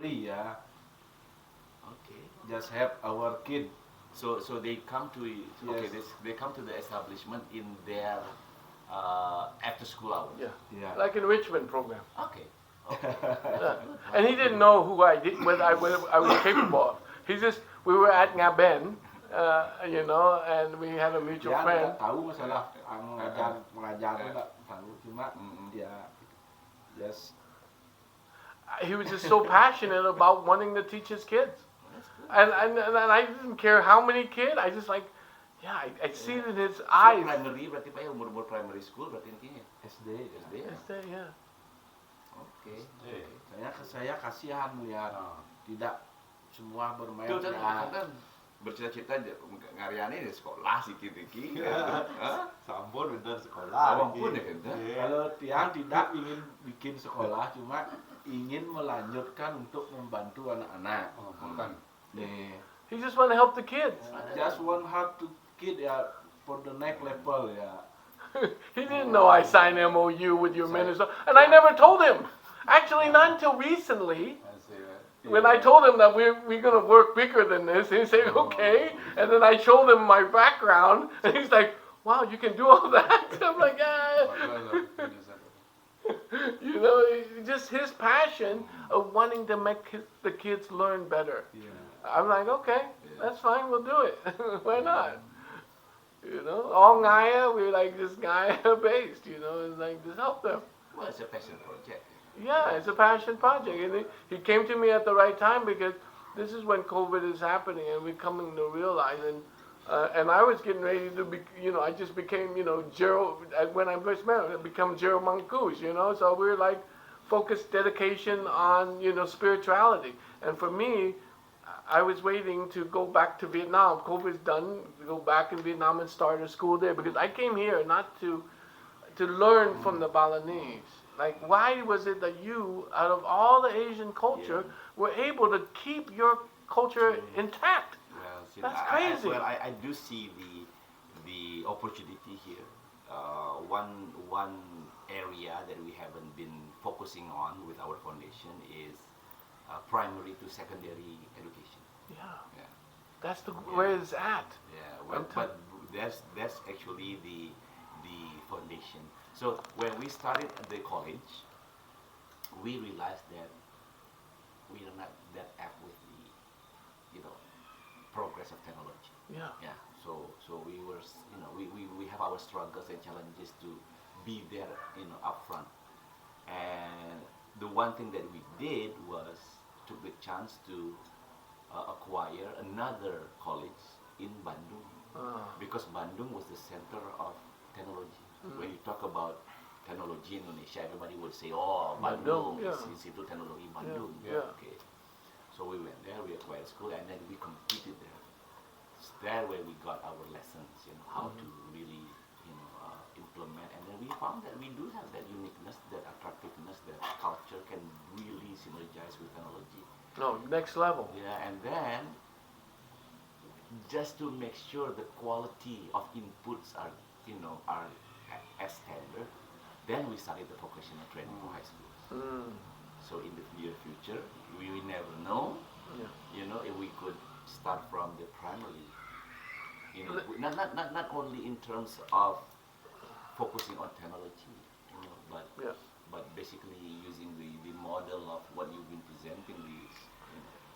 Yeah, Okay. just have our kid. So they come to okay. Yes. They come to the establishment in their after school hours. Yeah. Yeah. Like enrichment program. Okay. Okay. Yeah. And he didn't know who I did, what I was capable of. He just, we were at Ngaben, and we had a mutual Dia friend. tidak tahu masalah mengajar itu tidak tahu, cuma dia just He was just so passionate about wanting to teach his kids. And I didn't care how many kids, I just like, yeah, I see it in his So eyes. primary berarti Pak ya umur primary school berarti intinya. SD. SD. Yes, yeah. Oke. Saya kasihan melihat tidak semua bermain. Tuh kan bercita-cita ngaryani di sekolah sikit-sikit. Sampun bener sekolah. Ampun ya kan. Kalau Tiang tidak ingin bikin sekolah, cuma ingin melanjutkan untuk membantu anak-anak. Oh, bukan. Nih, He just want to help the kids. just one hard to kid ya for the next level ya. He didn't know I signed MOU with your minister, and I never told him. Actually, not until recently, when I told him that we're gonna work bigger than this, he said okay, and then I showed him my background, and he's like, "Wow, you can do all that." I'm like, just his passion of wanting to make the kids learn better. I'm like, okay, that's fine, we'll do it. Why not? All Ngaya, we're like just Ngaya based, it's like just help them. Well, it's a passion project. Yeah, it's a passion project. And he came to me at the right time because this is when COVID is happening and we're coming to realize. And I was getting ready to be, I just became, Jero, when I first met him, I become Jero Mankus, So we're like focused dedication on, spirituality. And for me, I was waiting to go back to Vietnam. COVID's done, go back in Vietnam and start a school there because I came here not to learn from the Balinese. Like, why was it that you, out of all the Asian culture, were able to keep your culture intact? Well, see, That's crazy. I do see the opportunity here. One area that we haven't been focusing on with our foundation is primary to secondary education. Yeah. That's where it's at. Yeah, well, but that's actually the foundation. So when we started at the college, we realized that we are not that apt with the progress of technology. Yeah. Yeah. So we were we have our struggles and challenges to be there up front. And the one thing that we did was took the chance to acquire another college in Bandung because Bandung was the center of technology. When you talk about technology in Indonesia, everybody would say, "Oh, Bandung is Institute Teknologi Bandung." Yeah. Okay. So we went there, we acquired school, and then we competed there. It's there where we got our lessons, how to really, implement. And then we found that we do have that uniqueness, that attractiveness, that culture can really synergize with technology. No, next level. Yeah, and then just to make sure the quality of inputs are as standard, then we started the vocational training for high schools. So in the near future, we will never know, if we could start from the primary, not only in terms of focusing on technology, but basically using the model of what you've been presenting is.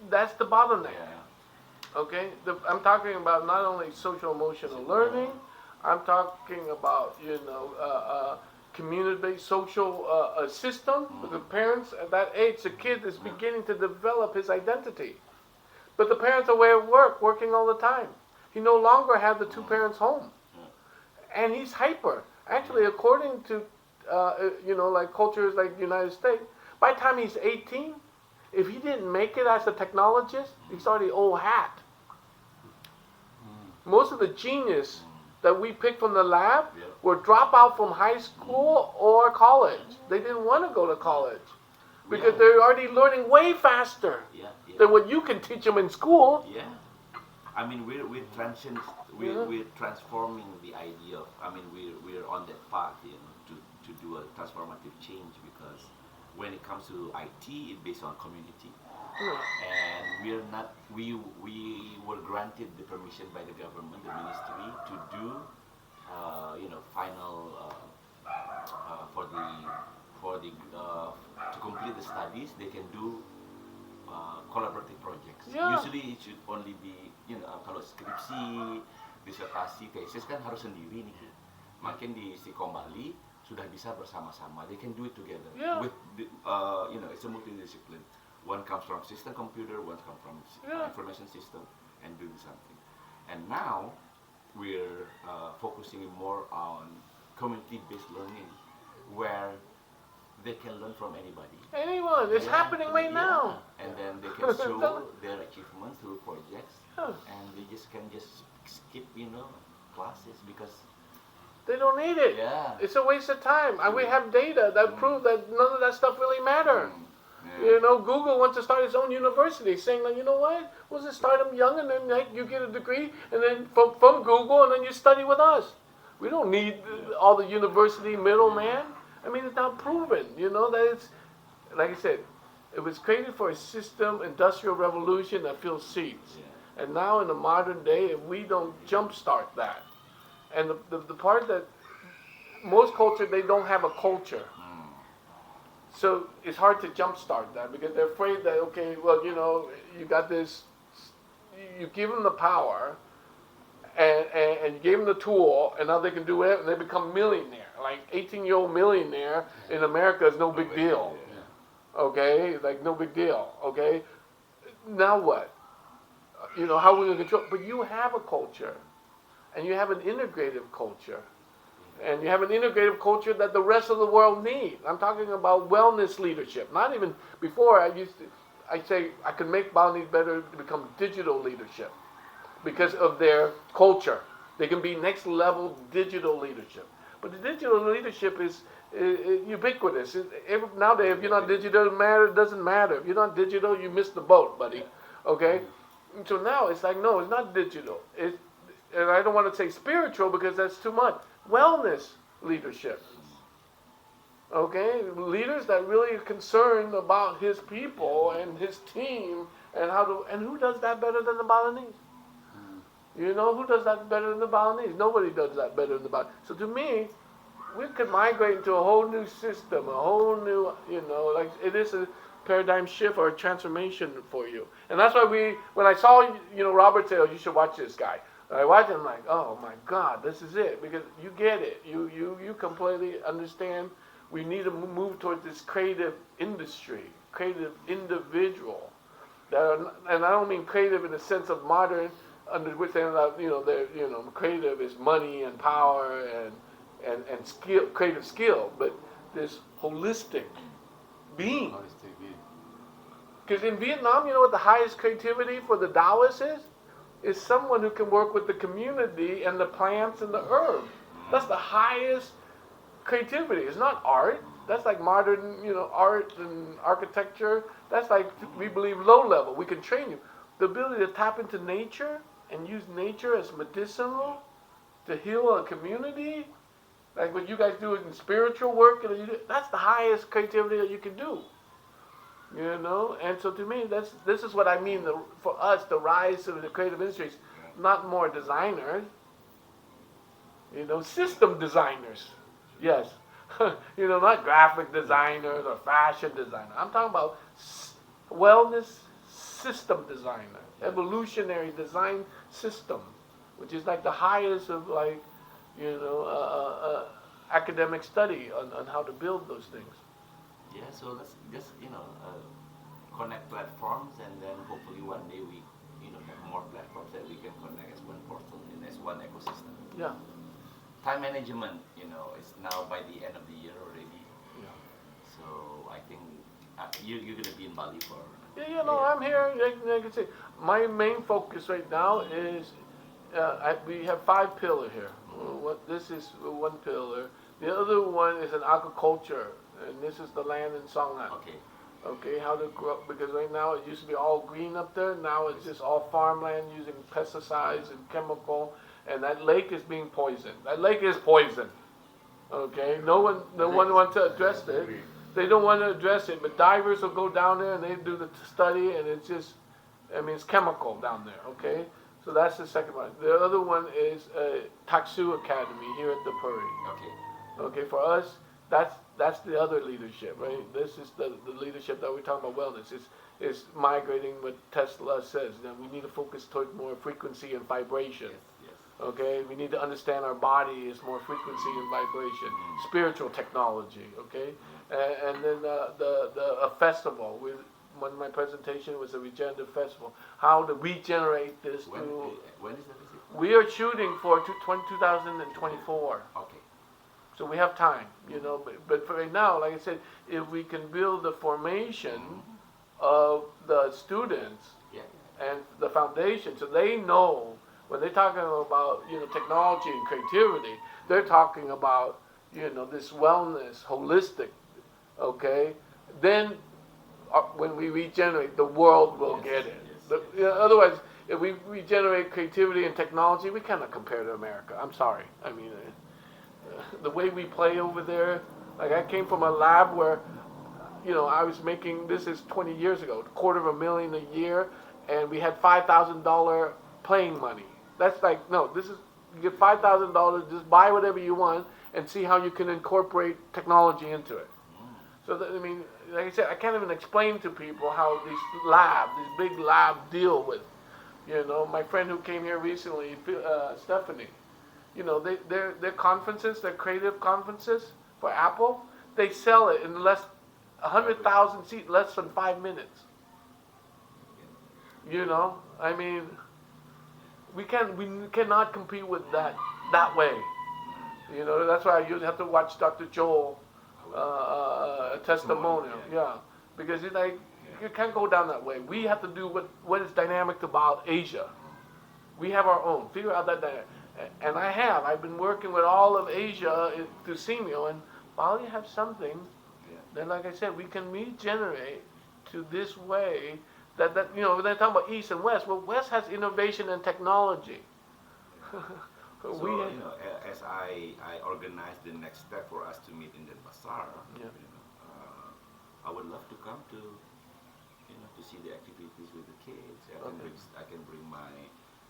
That's the bottleneck. Yeah. Okay, I'm talking about not only social emotional learning. I'm talking about community-based social system. The parents at that age, the kid is beginning to develop his identity, but the parents are away at work, working all the time. He no longer has the two parents home, and he's hyper. Actually, according to like cultures like the United States, by the time he's 18, if he didn't make it as a technologist, he's already old hat. Most of the genius that we picked from the lab were drop out from high school or college. They didn't want to go to college because they're already learning way faster than what you can teach them in school. Yeah. I mean, we're transforming the idea of, we're on that path, to do a transformative change, because when it comes to IT, it's based on community. and we were granted the permission by the government, the ministry, to do final to complete the studies. They can do collaborative projects. Yeah. Usually it should only be kalau skripsi, disertasi, tesis kan harus sendiri nih. Makin di Sikom Bali sudah bisa bersama-sama. They can do it together. Yeah. With it's a multidiscipline. One comes from system computer, one comes from information system, and doing something. And now we're focusing more on community-based learning, where they can learn from anybody. Anyone. It's happening right now. And then they can show their achievements through projects, and they can skip classes because They don't need it. Yeah. It's a waste of time. And we have data that prove that none of that stuff really matters. Yeah. Google wants to start its own university, saying like, you know what? We'll just start them young, and then you get a degree, and then from Google, and then you study with us. We don't need all the university middleman. I mean, it's not proven. That it's like I said, it was created for a system industrial revolution that fills seats. Yeah. And now in the modern day, if we don't jumpstart that, and the part that most culture, they don't have a culture. So it's hard to jumpstart that because they're afraid that, okay, well, you got this, you give them the power and you gave them the tool, and now they can do it, and they become millionaire. Like 18-year-old millionaire in America is no big deal. Okay? Like no big deal. Okay? Now what? How are we going to control? But you have a culture. And you have an integrative culture. And you have an integrative culture that the rest of the world needs. I'm talking about wellness leadership. Not even before, I say I could make Balinese better to become digital leadership because of their culture. They can be next level digital leadership. But the digital leadership is ubiquitous. Nowadays, if you're not digital, it doesn't matter. If you're not digital, you miss the boat, buddy. Okay? And so now it's like, no, it's not digital. And I don't want to say spiritual because that's too much. Wellness leadership. Okay? Leaders that really are concerned about his people and his team and who does that better than the Balinese? Who does that better than the Balinese? Nobody does that better than the Balinese. So to me, we could migrate into a whole new system, a whole new, like it is a paradigm shift or a transformation for you. And that's why when I saw, Robert say, oh, you should watch this guy. I watch him like, oh my God, this is it. Because you get it. You completely understand we need to move towards this creative industry, creative individual. And I don't mean creative in the sense of modern, under which creative is money and power and skill, creative skill, but this holistic being. Because in Vietnam, you know what the highest creativity for the Taoists is someone who can work with the community and the plants and the herbs. That's the highest creativity. It's not art. That's like modern, art and architecture. That's like, we believe, low level. We can train you. The ability to tap into nature and use nature as medicinal to heal a community, like what you guys do in spiritual work, that's the highest creativity that you can do. And so to me, this is what I mean, for us, the rise of the creative industries, not more designers, system designers, yes. Not graphic designers or fashion designers. I'm talking about wellness system designer, evolutionary design system, which is like the highest of academic study on how to build those things. Yeah, so let's just connect platforms, and then hopefully one day we have more platforms that we can connect as one portal and as one ecosystem. Yeah. Time management, it's now by the end of the year already. Yeah. So I think you're gonna be in Bali for. I'm here. Like I say, my main focus right now is we have 5 pillars here. This is one pillar. The other one is an aquaculture. And this is the land in Songnam. Okay, how to grow, because right now it used to be all green up there. Now it's just all farmland using pesticides and chemical, and that lake is being poisoned. That lake is poisoned. Okay, no one wants to address it. they don't want to address it, but divers will go down there and they do the study, and it's just, I mean, it's chemical down there, okay? So that's the second one. The other one is Taksu Academy here at the Prairie. Okay. Okay, for us, that's the other leadership, right? This is the leadership that we're talking about wellness. It's migrating what Tesla says, that we need to focus toward more frequency and vibration. Yes. Okay, we need to understand our body is more frequency and vibration, spiritual technology. Okay, and then a festival. One of my presentation was a regenerative festival. How to regenerate this When is the visit? We are shooting for 2024. Okay. So we have time, but for right now, like I said, if we can build the formation of the students and the foundation, so they know when they're talking about technology and creativity, they're talking about this wellness, holistic, okay? Then when we regenerate, the world will get it. Otherwise, if we regenerate creativity and technology, we cannot compare to America. I'm sorry. I mean, the way we play over there, like I came from a lab where, I was making, this is 20 years ago, $250,000 a year, and we had $5,000 playing money. That's like, no, this is, you get $5,000, just buy whatever you want and see how you can incorporate technology into it. So, I mean, like I said, I can't even explain to people how these big labs deal with, my friend who came here recently, Stephanie, their conferences, their creative conferences for Apple, they sell it in 100,000 seats, less than 5 minutes. I mean, we cannot compete with that way. That's why I usually have to watch Dr. Joel testimonial, because it's like you can't go down that way. We have to do what is dynamic about Asia. We have our own. Figure out that dynamic. And I've been working with all of Asia through CMEO, and while you have something, then like I said, we can regenerate to this way that when they talk about East and West, well, West has innovation and technology. So, as I organize the next step for us to meet in the bazaar, I would love to come to see the activities with the kids. I can bring my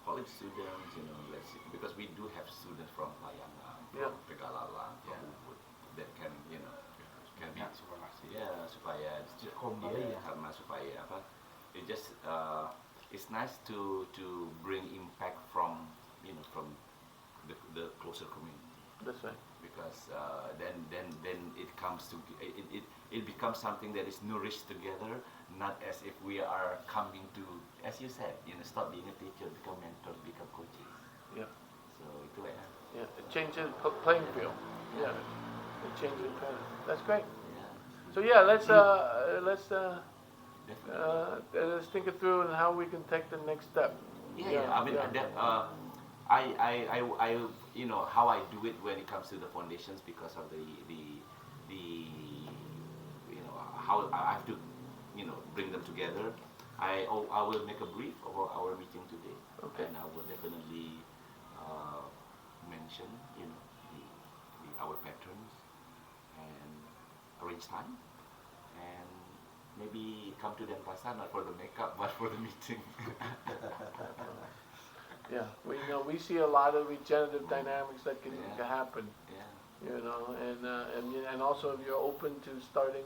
college students, let's see, because we do have students from Payangan, from Pegalalan, from Ubud, that can be supaya karena supaya apa, it's nice to bring impact from the closer community. That's right. Because then it comes to it becomes something that is nourished together, not as if we are coming to, as you said, stop being a teacher, become mentors, become coaches. Yeah. So itulah ya. Yeah, it changes playing field. Yeah, it changes pattern. That's great. Yeah. So yeah, let's Definitely. let's think it through and how we can take the next step. Yeah. I mean, I how I do it when it comes to the foundations, because of the how I have to bring them together. I will make a brief of our meeting today, and I will definitely mention our patrons and arrange time, and maybe come to Denpasar, not for the makeup but for the meeting. Yeah, we see a lot of regenerative dynamics that can happen. Yeah. And also if you're open to starting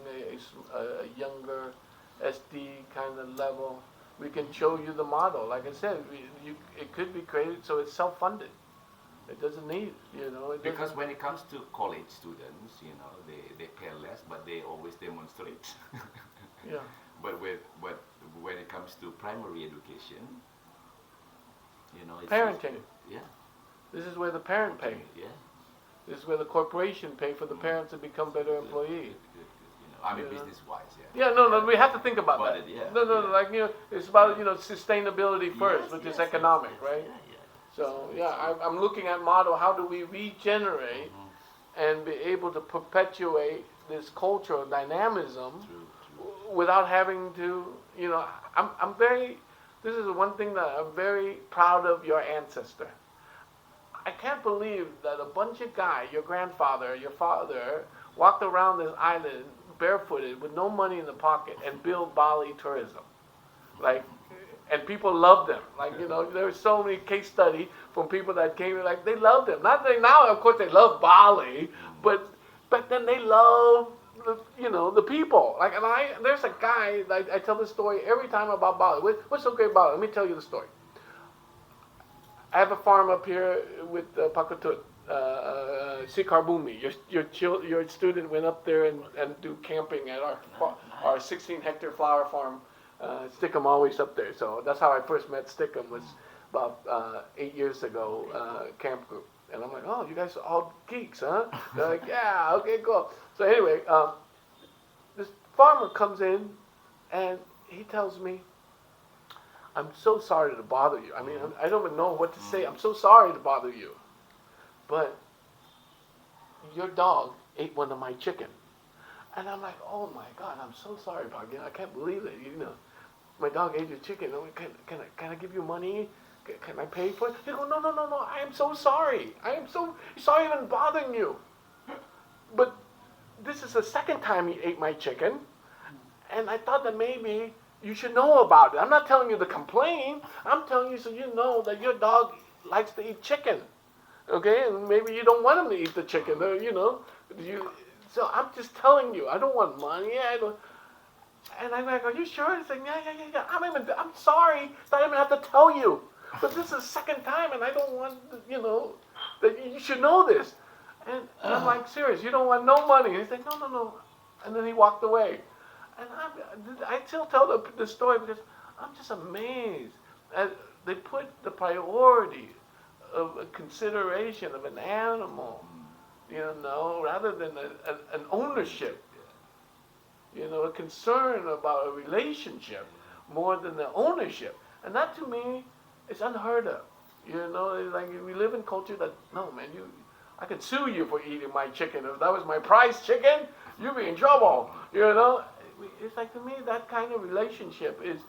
a younger SD kind of level, we can show you the model. Like I said, it could be created so it's self-funded. It doesn't need, Because when it comes to college students, they pay less, but they always demonstrate. Yeah. But when it comes to primary education, it's Parenting. Yeah. This is where the parent pay. Yeah. This is where the corporation pay for the parents to become better employees. Good. I mean, business-wise, Yeah, no, we have to think about that. Yeah. Like it's about sustainability first, which is economic, right? Yeah. So I'm looking at model. How do we regenerate and be able to perpetuate this cultural dynamism without having to, I'm very. This is one thing that I'm very proud of your ancestor. I can't believe that a bunch of guys, your grandfather, your father, walked around this island barefooted with no money in the pocket and build Bali tourism. Like, and people loved them. Like, there were so many case study from people that came, like, they loved them. Not that now, of course, they love Bali, but then they love, the people. Like, and there's a guy, like, I tell this story every time about Bali. What's so great about it? Let me tell you the story. I have a farm up here with Pakatut, Sikarbumi. Your student went up there and do camping at our 16-hectare flower farm. Stickum always up there. So that's how I first met Stickum, was about 8 years ago, camp group. And I'm like, oh, you guys are all geeks, huh? They're like, yeah, okay, cool. So anyway, this farmer comes in and he tells me, I'm so sorry to bother you. I mean, I don't even know what to say. I'm so sorry to bother you. But your dog ate one of my chicken. And I'm like, oh my God, I'm so sorry, Payangan. I can't believe it. My dog ate your chicken. Can I give you money? Can I pay for it? He goes, no. I am so sorry. I am so sorry even bothering you. But this is the second time he ate my chicken. And I thought that maybe you should know about it. I'm not telling you to complain. I'm telling you so you know that your dog likes to eat chicken. Okay? And maybe you don't want him to eat the chicken. So I'm just telling you. I don't want money. And I'm like, are you sure? He's like, yeah. I'm sorry that I even have to tell you. But this is the second time, and I don't want, that you should know this. And I'm like, serious, you don't want no money? And he's like, no. And then he walked away. And I still tell the story because I'm just amazed. They put the priority of a consideration of an animal, rather than an ownership. A concern about a relationship more than the ownership. And that to me is unheard of. It's like we live in culture that, no man, I could sue you for eating my chicken. If that was my prize chicken, you'd be in trouble. It's like, to me, that kind of relationship is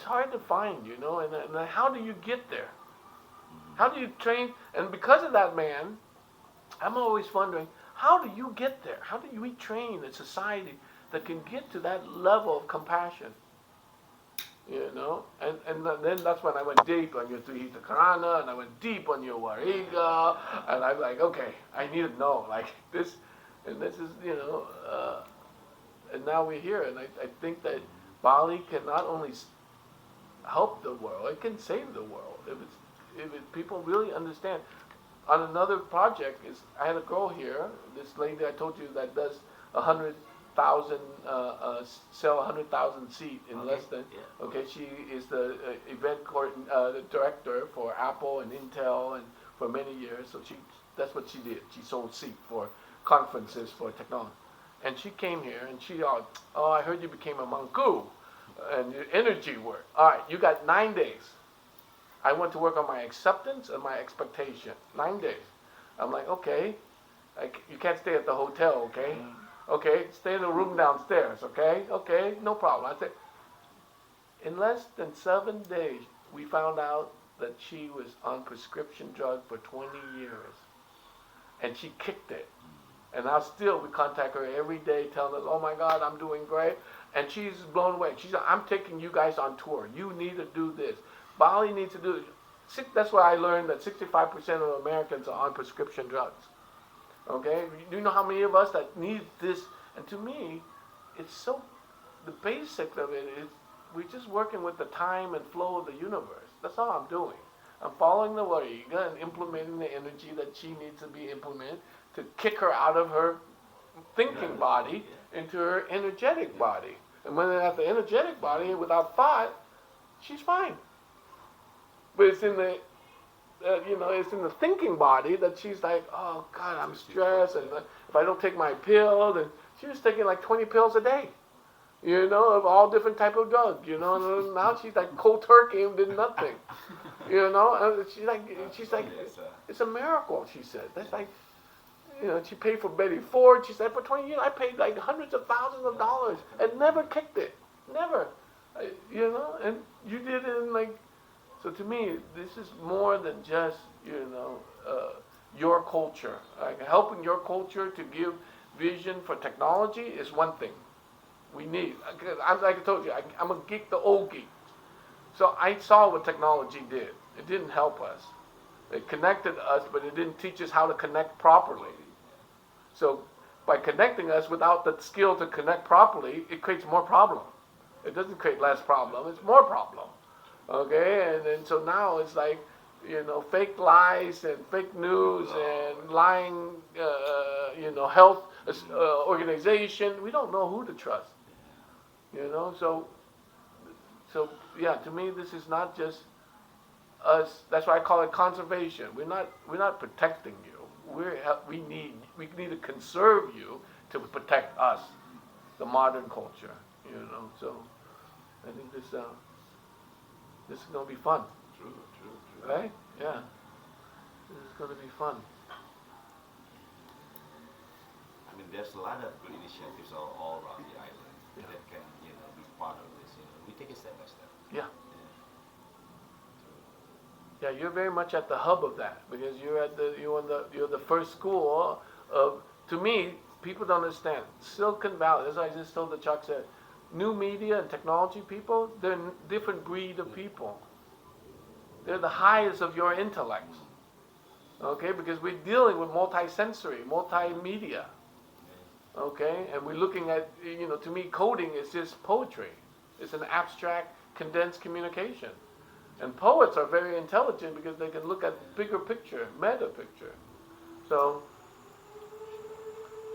hard to find, and how do you get there? How do you train? And because of that, man, I'm always wondering, how do you get there? How do we train a society that can get to that level of compassion? And then that's when I went deep on your Tuhita Karana, and I went deep on your Wariga, and I'm like, okay, I need to know, like this, and this is, and now we're here, and I think that Bali can not only help the world, it can save the world, if people really understand. On another project, I had a girl here, this lady I told you that does 100,000, sell 100,000 seat in less than. Yeah. Okay, she is the event director for Apple and Intel, and for many years. So that's what she did. She sold seat for conferences for technology, and she came here and she I heard you became a Manku, and your energy work. All right, you got 9 days. I want to work on my acceptance and my expectation. 9 days. I'm like, okay, you can't stay at the hotel, okay? Okay, stay in the room downstairs, okay? Okay, no problem. I said, in less than 7 days, we found out that she was on prescription drug for 20 years. And she kicked it. And now still we contact her every day telling us, oh my God, I'm doing great. And she's blown away. She said, I'm taking you guys on tour. You need to do this. Bali needs to do it. That's why I learned that 65% of Americans are on prescription drugs. Okay? Do you know how many of us that need this? And to me, it's so, the basic of it is we're just working with the time and flow of the universe. That's all I'm doing. I'm following the Wariga and implementing the energy that she needs to be implemented to kick her out of her thinking body into her energetic body. And when they have the energetic body without thought, she's fine. But it's in the, it's in the thinking body that she's like, oh God, I'm stressed, and if I don't take my pill, then she was taking like 20 pills a day, of all different type of drugs, and now she's like cold turkey and did nothing, and she's like, it's a miracle, she said. That's like, she paid for Betty Ford. She said, for 20 years, I paid like hundreds of thousands of dollars and never kicked it, never, and you did it in like. So to me, this is more than just, your culture. Like helping your culture to give vision for technology is one thing. We need, like I told you, I'm a geek, the old geek. So I saw what technology did. It didn't help us. It connected us, but it didn't teach us how to connect properly. So by connecting us without the skill to connect properly, it creates more problem. It doesn't create less problem, it's more problem. Okay, and then so now it's like, fake lies and fake news and lying, health organization. We don't know who to trust. So yeah, to me, this is not just us. That's why I call it conservation. We're not protecting you. We need to conserve you to protect us, the modern culture. So I think this is going to be fun. True. Right? Yeah. This is going to be fun. I mean, there's a lot of good initiatives all around the island that can, be part of this. We take it step by step. Yeah. Yeah, you're very much at the hub of that because you're the first school of. To me, people don't understand Silicon Valley. As I just told the Chuck said, new media and technology people, they're a different breed of people. They're the highest of your intellect. Okay, because we're dealing with multi-sensory, multimedia. Okay, and we're looking at, to me, coding is just poetry. It's an abstract, condensed communication. And poets are very intelligent because they can look at bigger picture, meta picture. So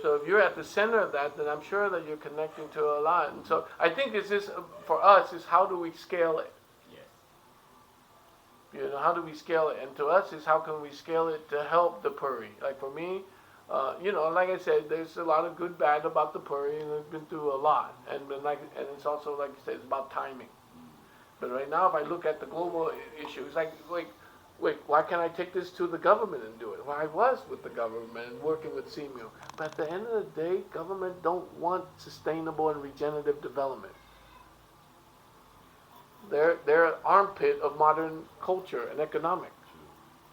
if you're at the center of that, then I'm sure that you're connecting to a lot. And so I think it's just, for us, is how do we scale it? Yes. How do we scale it? And to us is how can we scale it to help the Puri? Like for me, like I said, there's a lot of good, bad about the Puri, and I've been through a lot. And it's also, like you said, it's about timing. But right now, if I look at the global issue, it's like, wait, why can't I take this to the government and do it? Well, I was with the government and working with CMU. But at the end of the day, government don't want sustainable and regenerative development. They're an armpit of modern culture and economics.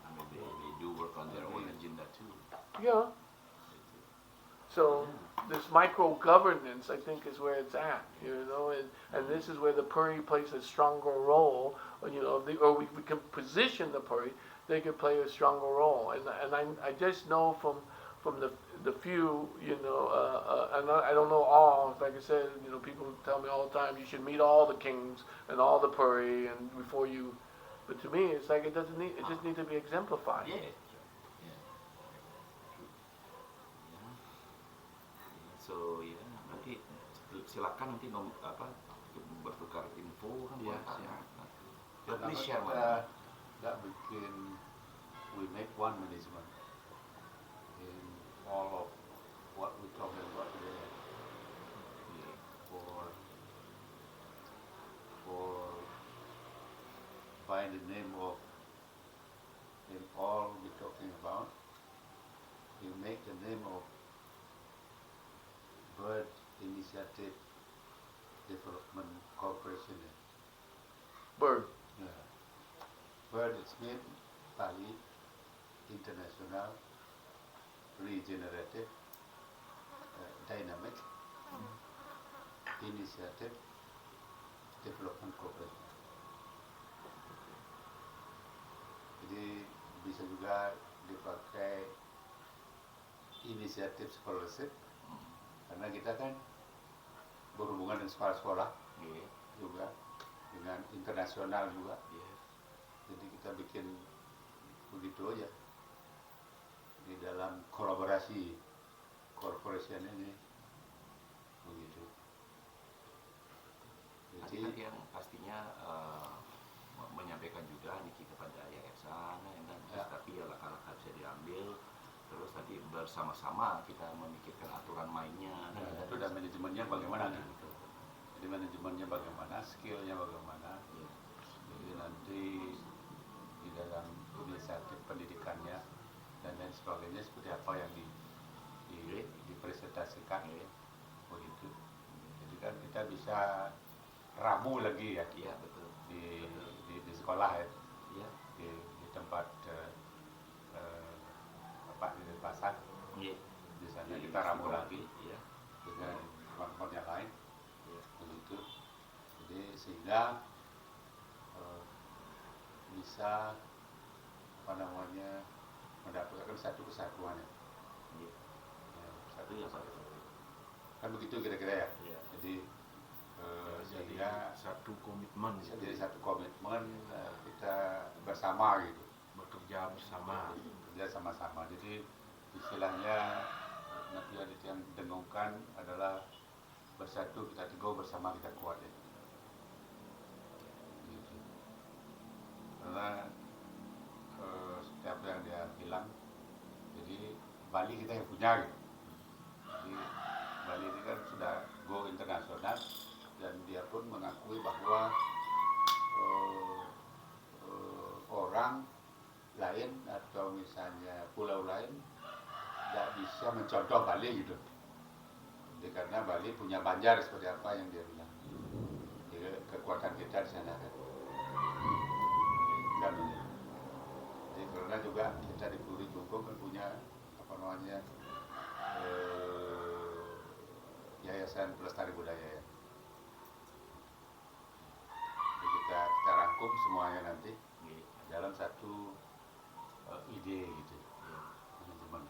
I mean, they do work on their own agenda too. Yeah. So this micro-governance, I think, is where it's at, and this is where the Puri plays a stronger role, or we can position the Puri, they can play a stronger role. And I just know from the few, and I don't know all, like I said, people tell me all the time, you should meet all the kings and all the Puri, and before you, but to me, it's like it just needs to be exemplified. Yeah. So nanti silakan nanti bertukar info kan. Yes, Ya, please share that we make one management in all of what we're talking about today. For by the name of in all we're talking about, you make the name of Bird Initiative Development Corporation. Bird. Yeah. Bird is mean Bali International Regenerative Dynamic Initiative Development Corporation. Jadi bisa juga dipakai inisiatif scholarship. Karena kita kan berhubungan dengan sekolah-sekolah juga, dengan internasional juga. Jadi kita bikin begitu aja di dalam kolaborasi corporation ini begitu. Jadi yang pastinya menyampaikan juga Niki kepada yayasan, tapi langkah-langkah bisa diambil. Terus nanti bersama-sama kita memikirkan aturan mainnya. Itu dan manajemennya bagaimana gitu. Jadi manajemennya bagaimana, skillnya bagaimana. Jadi nanti di dalam inisiatif pendidikannya dan lain sebagainya seperti apa yang dipresentasikan begitu. Jadi kan kita bisa ramu lagi ya. Iya betul. Di sekolah ya. Iya. Di tempat di pasar. Iya. Di sana di kita ramu Istiqomah. lagi Ya. dengan teman-teman yang lain Ya. begitu. Jadi sehingga bisa mendapatkan satu kesatuan ya. Ya. Satu Itu yang kesatuan. paling Kan begitu kira-kira ya. Ya. Jadi Jadi sehingga satu komitmen bisa gitu. jadi satu komitmen kita bersama gitu, Bekerja bersama. kerja sama-sama. Jadi istilahnya nanti ada yang dengungkan adalah bersatu kita teguh, bersama kita kuat ya. Gitu. Karena setiap yang dia bilang, jadi Bali kita yang punya gitu. Jadi Bali ini kan sudah go internasional dan dia pun mengakui bahwa orang lain atau misalnya pulau lain tidak bisa mencontoh Bali gitu. Jadi karena Bali punya banjar seperti apa yang dia bilang. Jadi kekuatan kita di sana kan. Jadi karena juga kita di Puri Jungkung kan punya apa namanya Yayasan Pelestari Budaya ya. Jadi kita rangkum semuanya nanti dalam satu ide gitu teman-teman.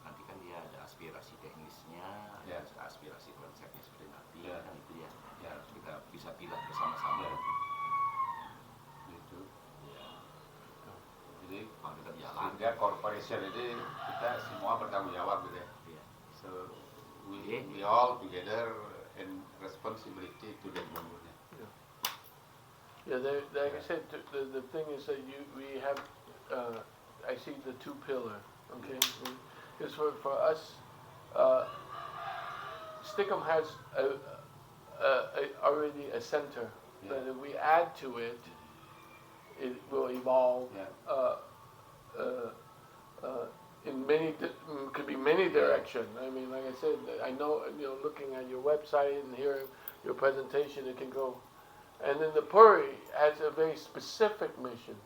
Nanti kan dia ada aspirasi teknisnya, Ya. ada aspirasi konsepnya seperti nanti Ya. kan itu ya. Ya. Kita bisa pilih bersama-sama. Ya. Gitu. Ya. Jadi Kalau kita jalan. sehingga corporation ini kita semua bertanggung jawab gitu ya. Ya. So we all together in responsibility to the movement. Yeah, like I said, the thing is that we have, I see the two pillar, okay? Because for us, Stickum has already a center, but if we add to it, it will evolve. Yeah. In many, could be many direction. I mean, like I said, I know, looking at your website and hearing your presentation, it can go. And then the Puri has a very specific mission,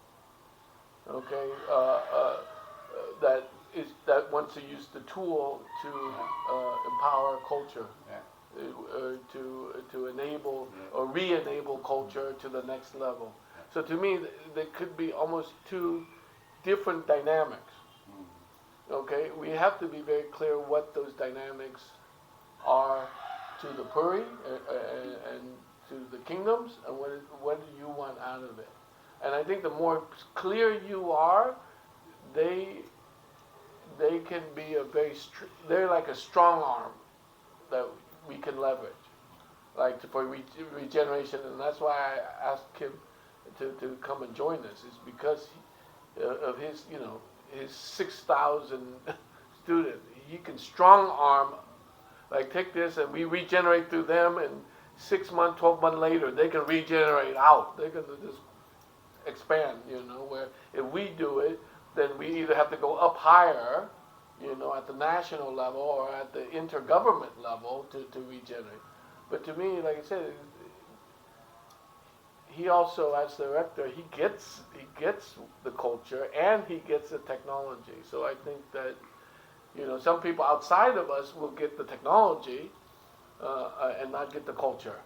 okay, that wants to use the tool to empower culture, to enable or re-enable culture to the next level. So to me, there could be almost two different dynamics. Okay, we have to be very clear what those dynamics are to the Puri and to the kingdoms, and what do you want out of it? And I think the more clear you are, they can be they're like a strong arm that we can leverage, like for regeneration. And that's why I asked him to come and join us, is because of his his 6,000 students. He can strong arm, like take this and we regenerate through them, and 6 months, 12 months later, they can regenerate out. They're going to just expand, where if we do it, then we either have to go up higher, at the national level or at the intergovernment level to regenerate. But to me, like I said, he also, as the rector, he gets the culture and he gets the technology. So I think that, some people outside of us will get the technology, and not get the culture,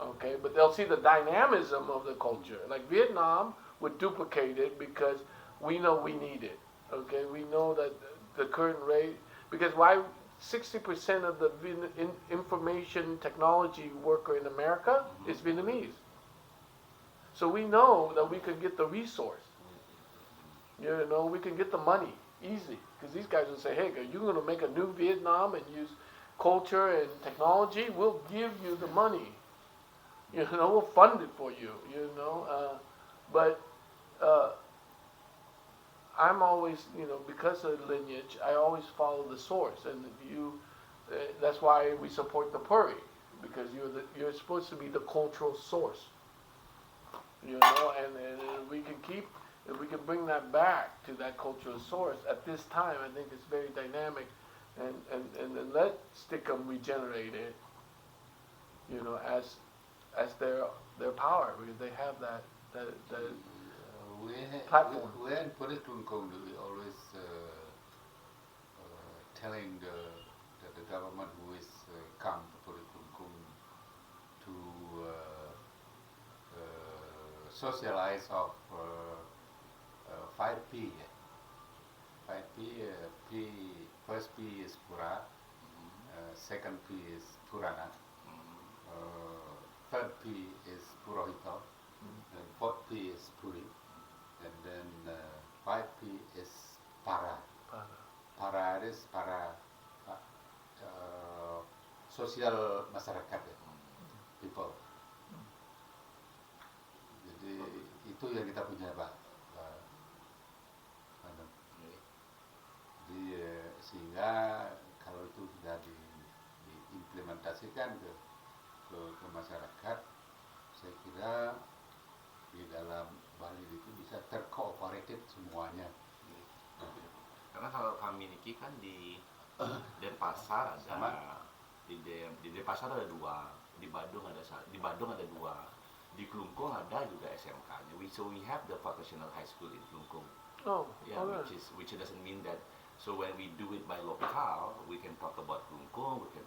okay? But they'll see the dynamism of the culture. Like Vietnam would duplicate it because we know we need it, okay? We know that the current rate, because why 60% of the information technology worker in America is Vietnamese. So we know that we can get the resource, we can get the money easy, because these guys will say, hey, you're going to make a new Vietnam and use culture and technology, we'll give you the money. We'll fund it for you, but I'm always, because of lineage, I always follow the source. And that's why we support the Puri, because you're supposed to be the cultural source. And we can if we can bring that back to that cultural source at this time, I think it's very dynamic. And then let Stickum regenerate it, as their power, because they have that platform. we in Police Klungkung, we always telling the government who is come to Police Klungkung to socialize of 5P. 5P, first P is Pura, second P is Purana, third P is Purohito, and fourth P is Puri, and then 5P is Para. Para is para sosial masyarakat ya, people. Jadi itu yang kita punya Pak. Bandem. Jadi sehingga kalau itu sudah diimplementasikan ke masyarakat, saya kira di dalam Bali itu bisa terkooperatif semuanya. Karena kalau kami niki kan di Denpasar ada di Denpasar ada 2, di Bandung ada 2, di Klungkung ada juga SMK-nya. So we have the vocational high school in Klungkung. Oh, Yeah, which doesn't mean that. So when we do it by local, we can talk about Klungkung, we can